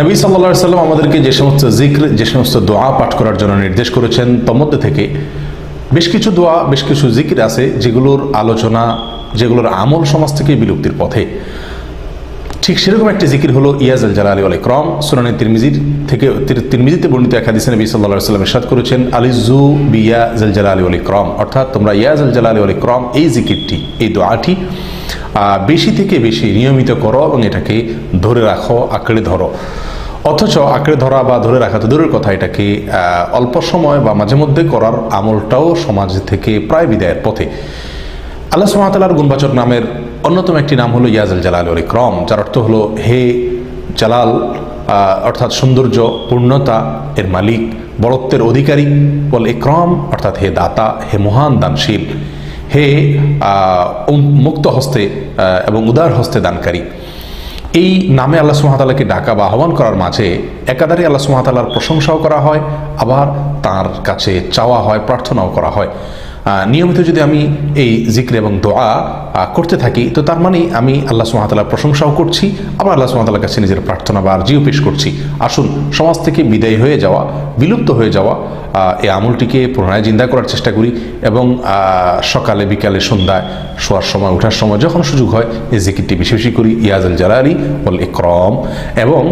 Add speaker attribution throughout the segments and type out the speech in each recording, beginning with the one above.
Speaker 1: নবী সাল্লাল্লাহু আলাইহি ওয়াসাল্লাম আমাদেরকে যে সমস্ত জিক্র, যে সমস্ত দোয়া পাঠ করার জন্য নির্দেশ করেছেন, তার মধ্যে থেকে বেশ কিছু দোয়া, বেশ কিছু জিকির আছে যেগুলোর আলোচনা, যেগুলোর আমল সমাজ থেকে বিলুপ্তির পথে। ঠিক সেরকম একটি জিকির হলো ইয়া যাল জালালি ওয়াল ইকরাম। সুনানে তিরমিজিতে বর্ণিত এক হাদিসে নবী সাল্লাল্লাহু আলাইহি ওয়াসাল্লাম ইরশাদ করেছেন, আলিজু বিয়া যাল জালালি ওয়াল ইকরাম, অর্থাৎ তোমরা ইয়া যাল জালালি ওয়াল ইকরাম এই জিকিরটি, এই দোয়াটি বেশি থেকে বেশি নিয়মিত করো এবং এটাকে ধরে রাখো, আঁকড়ে ধরো। অথচ আঁকড়ে ধরা বা ধরে রাখা তো দূরের কথা, এটাকে অল্প সময় বা মাঝে মধ্যে করার আমলটাও সমাজ থেকে প্রায় বিদায়ের পথে। আল্লাহ সুবহানাহু ওয়া তাআলার গুণবাচক নামের অন্যতম একটি নাম হলো ইয়া যাল জালালি ওয়াল ইকরাম, যার অর্থ হলো হে জালাল, অর্থাৎ সৌন্দর্য, পূর্ণতা এর মালিক, বড়ত্বের অধিকারী, ওয়াল ইকরাম অর্থাৎ হে দাতা, হে মহান দানশীল, হে মুক্ত হস্তে এবং উদার হস্তে দানকারী। এই নামে আল্লাহ সুবহানাহু ওয়া তাআলাকে ডাকা বা আহ্বান করার মাঝে একাধারে আল্লাহ সুবহানাহু ওয়া তাআলার প্রশংসাও করা হয়, আবার তার কাছে চাওয়া হয়, প্রার্থনাও করা হয়। নিয়মিত যদি আমি এই জিক্র এবং দোয়া করতে থাকি, তো তার মানে আমি আল্লাহ সুবহানাহু ওয়া তাআলার প্রশংসাও করছি, আবার আল্লাহ সুবহানাহু ওয়া তাআলার কাছে নিজের প্রার্থনা বা আরজিও পেশ করছি। আসুন সমাজ থেকে বিদায় হয়ে যাওয়া, বিলুপ্ত হয়ে যাওয়া এই আমলটিকে পুনরায় জিন্দা করার চেষ্টা করি এবং সকালে, বিকালে, সন্ধ্যায়, শোয়ার সময়, ওঠার সময়, যখন সুযোগ হয় এই জিকিরটি বেশি বেশি করি, ইয়া যাল জালালি ওয়াল ইকরাম। এবং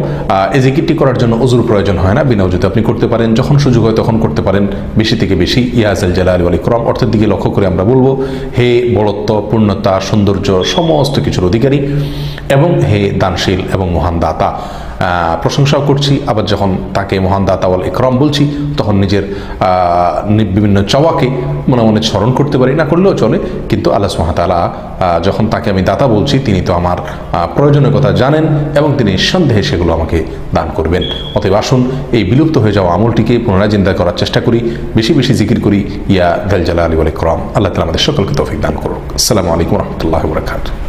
Speaker 1: এই জিকিরটি করার জন্য ওযুর প্রয়োজন হয় না, বিনা ওযুতে আপনি করতে পারেন, যখন সুযোগ হয় তখন করতে পারেন। বেশি থেকে বেশি ইয়া যাল জালালি ওয়াল ইকরাম অর্থের দিকে লক্ষ্য করে আমরা বলবো, হে বড়ত্ব, পূর্ণতা, সৌন্দর্য সমস্ত কিছুর অধিকারী এবং হে দানশীল এবং মহান দাতা। প্রশংসাও করছি, আবার যখন তাকে মহান দাতা ওয়াল ইকরাম বলছি, তখন নিজের বিভিন্ন চাওয়াকে মনে মনে স্মরণ করতে পারি, না করলেও চলে, কিন্তু আল্লাহ সুবহানাহু ওয়া তাআলা যখন তাকে আমি দাতা বলছি, তিনি তো আমার প্রয়োজনের কথা জানেন এবং তিনি নিঃসন্দেহে সেগুলো আমাকে দান করবেন। অতএব আসুন এই বিলুপ্ত হয়ে যাওয়া আমলটিকে পুনরায় জিন্দা করার চেষ্টা করি, বেশি বেশি জিকির করি ইয়া যাল জালালি ওয়াল ইকরাম। আল্লাহ তাআলা আমাদের সকলকে তৌফিক দান করুন। আসসালামু আলাইকুম ওয়া রাহমাতুল্লাহি ওয়া বারাকাতুহু।